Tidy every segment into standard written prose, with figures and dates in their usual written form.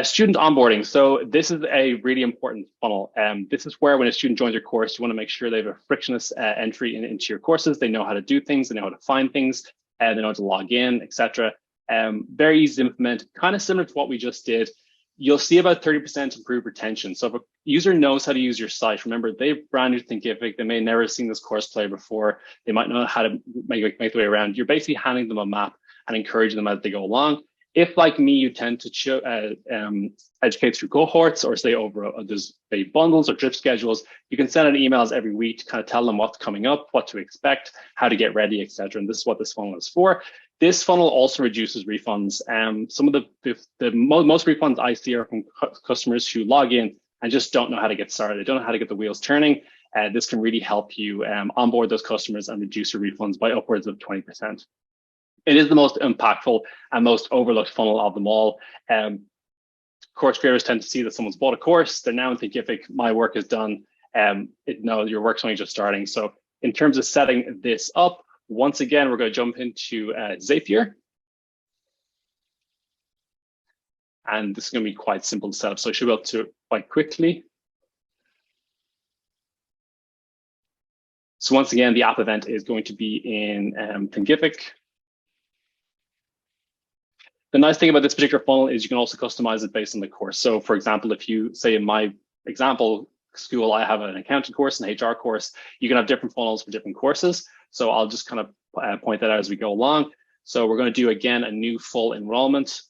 Student onboarding. So this is a really important funnel. This is where when a student joins your course, you want to make sure they have a frictionless entry into your courses. They know how to do things, they know how to find things, they know how to log in, etc. Very easy to implement, kind of similar to what we just did. You'll see about 30% improved retention. So if a user knows how to use your site, remember, they're brand new to Thinkific, they may have never seen this course player before, they might know how to make their way around. You're basically handing them a map and encouraging them as they go along. If, like me, you tend to educate through cohorts or say over there's bundles or drip schedules, you can send out emails every week to kind of tell them what's coming up, what to expect, how to get ready, etc. And this is what this funnel is for. This funnel also reduces refunds. Some of the most refunds I see are from customers who log in and just don't know how to get started. They don't know how to get the wheels turning. This can really help you onboard those customers and reduce your refunds by upwards of 20%. It is the most impactful and most overlooked funnel of them all. Course creators tend to see that someone's bought a course, they're now in Thinkific, my work is done. No, your work's only just starting. So in terms of setting this up, once again, we're going to jump into Zapier. And this is going to be quite simple to set up. So I should be able to quite quickly. So once again, the app event is going to be in Thinkific. The nice thing about this particular funnel is you can also customize it based on the course. So for example, if you say in my example school, I have an accounting course and HR course, you can have different funnels for different courses. So I'll just kind of point that out as we go along. So we're going to do, again, a new full enrollment,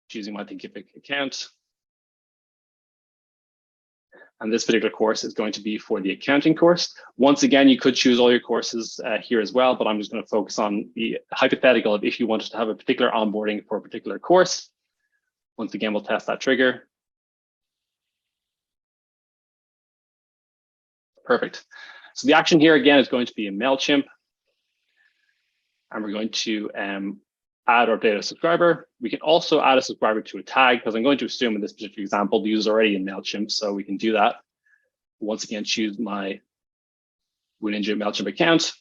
choosing my Thinkific account. And this particular course is going to be for the accounting course. Once again, you could choose all your courses here as well, but I'm just going to focus on the hypothetical of if you wanted to have a particular onboarding for a particular course. Once again, we'll test that trigger. Perfect. So the action here, again, is going to be a MailChimp. And we're going to add or update a subscriber. We can also add a subscriber to a tag, because I'm going to assume in this particular example, the user is already in MailChimp, so we can do that. Once again, choose my WooNinja MailChimp account.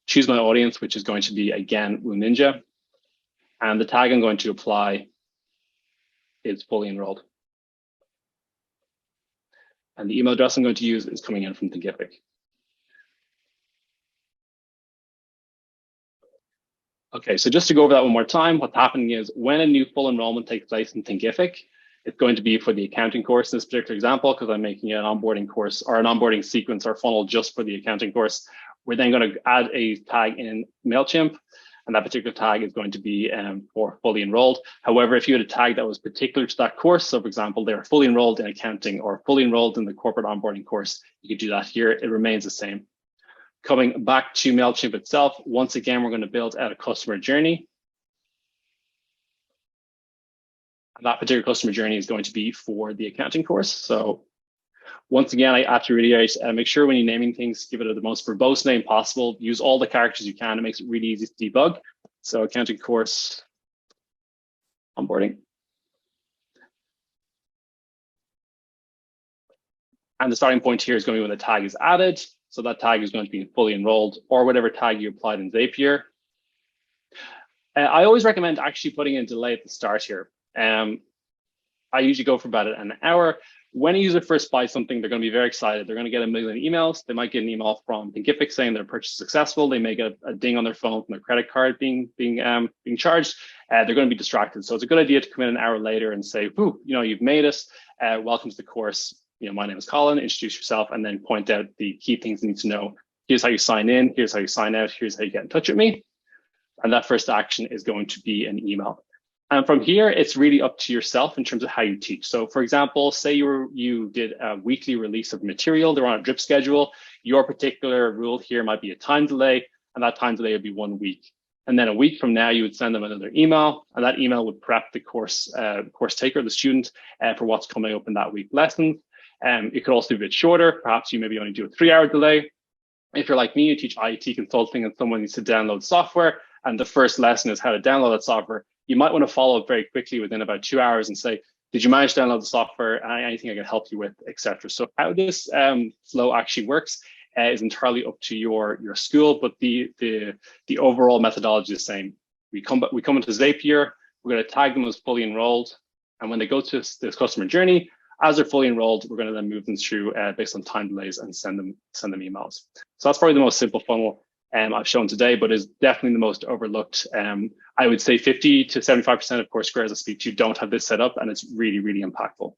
Choose my audience, which is going to be, again, WooNinja. And the tag I'm going to apply is fully enrolled. And the email address I'm going to use is coming in from Thinkific. Okay, so just to go over that one more time, what's happening is when a new full enrollment takes place in Thinkific, it's going to be for the accounting course in this particular example, because I'm making an onboarding course or an onboarding sequence or funnel just for the accounting course. We're then going to add a tag in MailChimp, and that particular tag is going to be for fully enrolled. However, if you had a tag that was particular to that course, so for example, they're fully enrolled in accounting or fully enrolled in the corporate onboarding course, you could do that here. It remains the same. Coming back to MailChimp itself, once again, we're going to build out a customer journey. And that particular customer journey is going to be for the accounting course. So once again, I have to reiterate, make sure when you're naming things, give it the most verbose name possible. Use all the characters you can. It makes it really easy to debug. So accounting course onboarding. And the starting point here is going to be when the tag is added. So that tag is going to be fully enrolled or whatever tag you applied in Zapier. I always recommend actually putting in delay at the start here. I usually go for about an hour. When a user first buys something, they're going to be very excited. They're going to get a million emails. They might get an email from Thinkific saying their purchase is successful. They may get a ding on their phone from their credit card being charged. They're going to be distracted. So it's a good idea to come in an hour later and say, "Ooh, you've made it. Welcome to the course. My name is Colin, introduce yourself," and then point out the key things you need to know. Here's how you sign in, here's how you sign out, here's how you get in touch with me. And that first action is going to be an email. And from here, it's really up to yourself in terms of how you teach. So for example, say you did a weekly release of material, they're on a drip schedule. Your particular rule here might be a time delay, and that time delay would be 1 week. And then a week from now, you would send them another email, and that email would prep the course taker, the student, for what's coming up in that week lesson. It could also be a bit shorter. Perhaps you maybe only do a 3-hour delay. If you're like me, you teach IT consulting and someone needs to download software, and the first lesson is how to download that software, you might want to follow up very quickly within about 2 hours and say, did you manage to download the software? Anything I can help you with, etc. So how this flow actually works is entirely up to your school, but the overall methodology is the same. We come into Zapier, We're going to tag them as fully enrolled. And when they go to this customer journey, as they're fully enrolled, we're going to then move them through based on time delays and send them emails. So that's probably the most simple funnel I've shown today, but is definitely the most overlooked. I would say 50 to 75% of Coursera's I speak to don't have this set up, and it's really, really impactful.